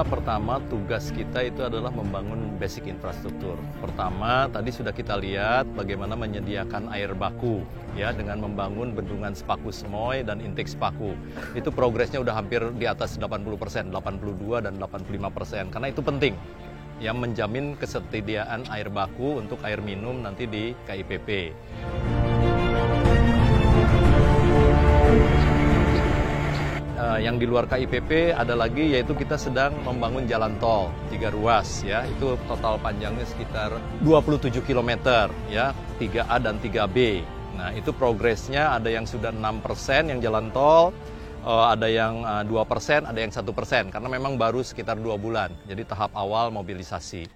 kita pertama tugas kita itu adalah membangun basic infrastruktur. Pertama, tadi sudah kita lihat bagaimana menyediakan air baku ya dengan membangun bendungan Sepaku Semoy dan intake Sepaku. Itu progresnya udah hampir di atas 80%, 82 dan 85%. Karena itu penting yang menjamin ketersediaan air baku untuk air minum nanti di KIPP. Yang di luar KIPP ada lagi yaitu kita sedang membangun jalan tol 3 ruas ya, itu total panjangnya sekitar 27 km ya, 3A dan 3B. Nah, itu progresnya ada yang sudah 6% yang jalan tol, ada yang 2%, ada yang 1%, karena memang baru sekitar 2 bulan, jadi tahap awal mobilisasi.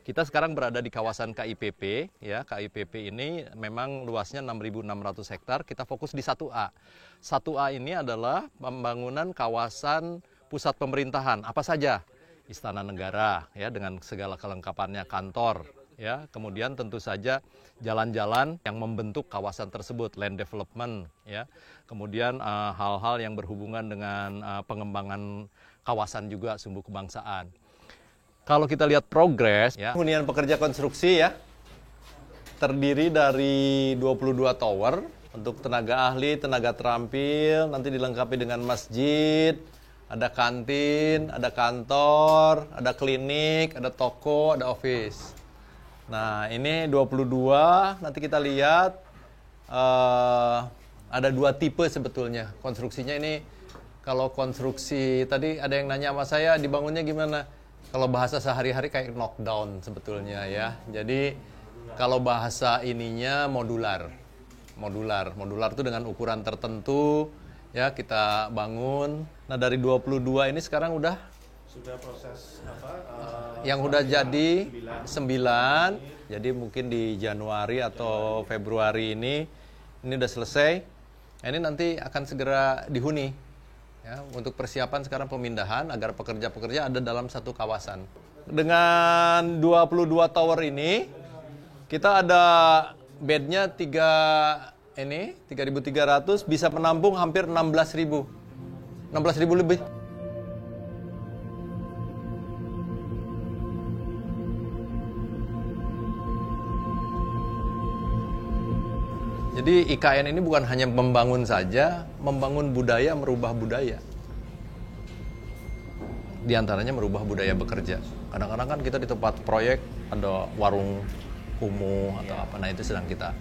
Kita sekarang berada di kawasan KIPP, ya. KIPP ini memang luasnya 6.600 hektar, kita fokus di 1A. 1A ini adalah pembangunan kawasan pusat pemerintahan, apa saja? Istana Negara, ya, dengan segala kelengkapannya, kantor, ya. Kemudian tentu saja jalan-jalan yang membentuk kawasan tersebut, land development, ya. Kemudian hal-hal yang berhubungan dengan pengembangan kawasan juga, sumbu kebangsaan. Kalau kita lihat progres, ya, hunian pekerja konstruksi ya, terdiri dari 22 tower untuk tenaga ahli, tenaga terampil, nanti dilengkapi dengan masjid, ada kantin, ada kantor, ada klinik, ada toko, ada office. Nah, ini 22, nanti kita lihat ada 2 tipe sebetulnya. Konstruksinya ini, kalau konstruksi, tadi ada yang nanya sama saya, dibangunnya gimana? Kalau bahasa sehari-hari kayak knockdown sebetulnya ya. Jadi kalau bahasa ininya modular. Modular itu dengan ukuran tertentu ya kita bangun. Nah, dari 22 ini sekarang sudah proses yang udah jadi 9. Jadi mungkin di Januari atau Februari ini udah selesai. Ini nanti akan segera dihuni. Ya, untuk persiapan sekarang pemindahan agar pekerja-pekerja ada dalam satu kawasan. Dengan 22 tower ini, kita ada bednya 3.300, bisa menampung hampir 16.000 lebih. Jadi IKN ini bukan hanya membangun saja, membangun budaya, merubah budaya. Di antaranya merubah budaya bekerja. Kadang-kadang kan kita di tempat proyek ada warung kumuh atau apa, nah itu sedang kita.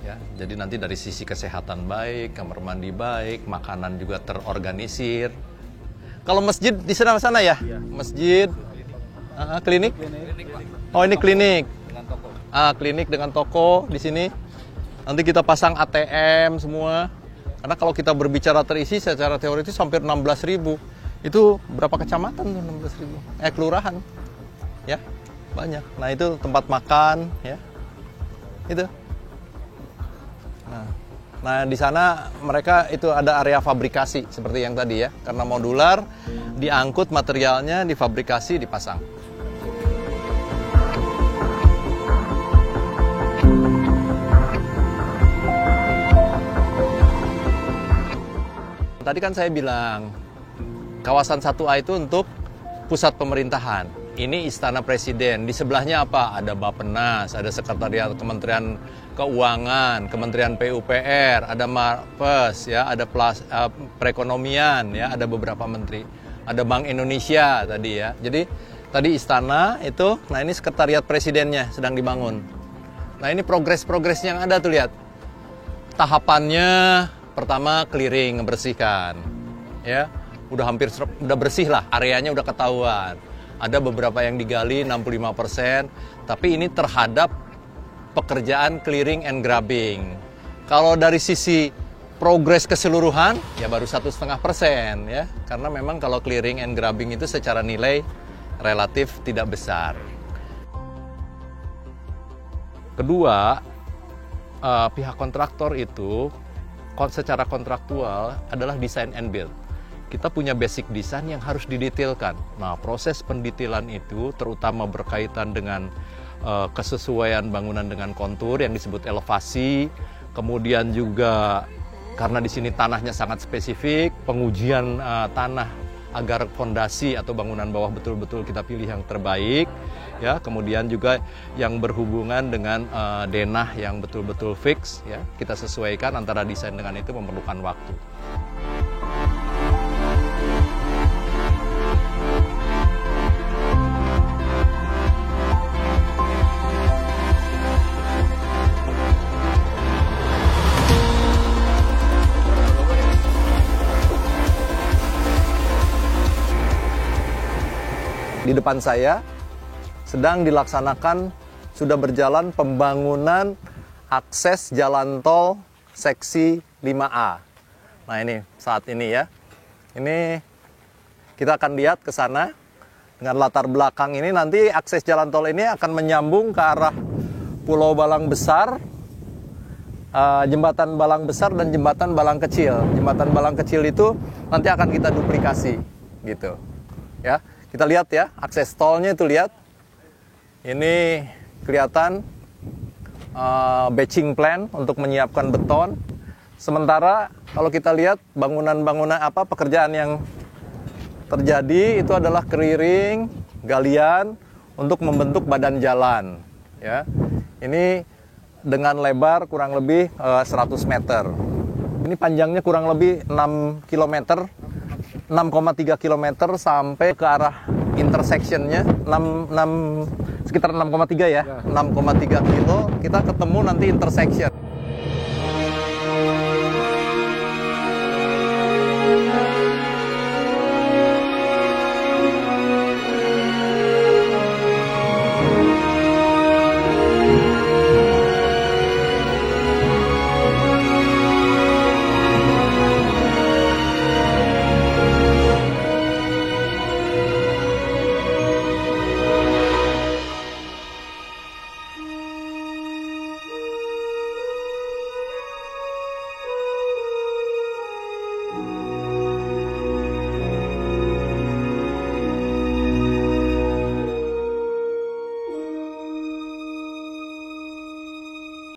Ya, jadi nanti dari sisi kesehatan baik, kamar mandi baik, makanan juga terorganisir. Kalau masjid di sana ya? Masjid, klinik. Oh, ini klinik. Klinik dengan toko di sini. Nanti kita pasang ATM semua. Karena kalau kita berbicara terisi secara teoritis hampir 16.000. Itu berapa kecamatan tuh 16.000? Kelurahan. Ya, banyak. Nah, itu tempat makan ya. Itu. Nah, di sana mereka itu ada area fabrikasi seperti yang tadi ya. Karena modular, diangkut materialnya, difabrikasi, dipasang. Tadi kan saya bilang, kawasan 1A itu untuk pusat pemerintahan. Ini Istana Presiden. Di sebelahnya apa? Ada Bappenas, ada Sekretariat Kementerian Keuangan, Kementerian PUPR, ada Mapes, ya, ada Perekonomian, ya, ada beberapa menteri. Ada Bank Indonesia tadi ya. Jadi tadi Istana itu, nah ini Sekretariat Presidennya sedang dibangun. Nah ini progres-progresnya yang ada tuh, lihat. Tahapannya pertama clearing, membersihkan, ya, udah bersih lah, areanya udah ketahuan. Ada beberapa yang digali 65%, tapi ini terhadap pekerjaan clearing and grabbing. Kalau dari sisi progres keseluruhan, ya baru 1,5%, ya, karena memang kalau clearing and grabbing itu secara nilai relatif tidak besar. Kedua, pihak kontraktor itu secara kontraktual adalah design and build. Kita punya basic design yang harus didetailkan. Nah, proses pendetailan itu terutama berkaitan dengan kesesuaian bangunan dengan kontur yang disebut elevasi, kemudian juga karena di sini tanahnya sangat spesifik, pengujian tanah agar fondasi atau bangunan bawah betul-betul kita pilih yang terbaik, ya. Kemudian juga yang berhubungan dengan denah yang betul-betul fix, ya. Kita sesuaikan antara desain dengan itu memerlukan waktu. Di depan saya sedang dilaksanakan, sudah berjalan pembangunan akses jalan tol seksi 5A. Nah ini saat ini ya, ini kita akan lihat ke sana dengan latar belakang ini. Nanti akses jalan tol ini akan menyambung ke arah Pulau Balang Besar, Jembatan Balang Besar dan Jembatan Balang Kecil. Jembatan Balang Kecil itu nanti akan kita duplikasi gitu ya. Kita lihat ya, akses tolnya itu lihat. Ini kelihatan batching plan untuk menyiapkan beton. Sementara kalau kita lihat bangunan-bangunan pekerjaan yang terjadi itu adalah clearing, galian untuk membentuk badan jalan ya. Ini dengan lebar kurang lebih 100 meter. Ini panjangnya kurang lebih 6 km. 6,3 km sampai ke arah intersectionnya sekitar 6,3 ya, 6,3 kilo kita ketemu nanti intersection.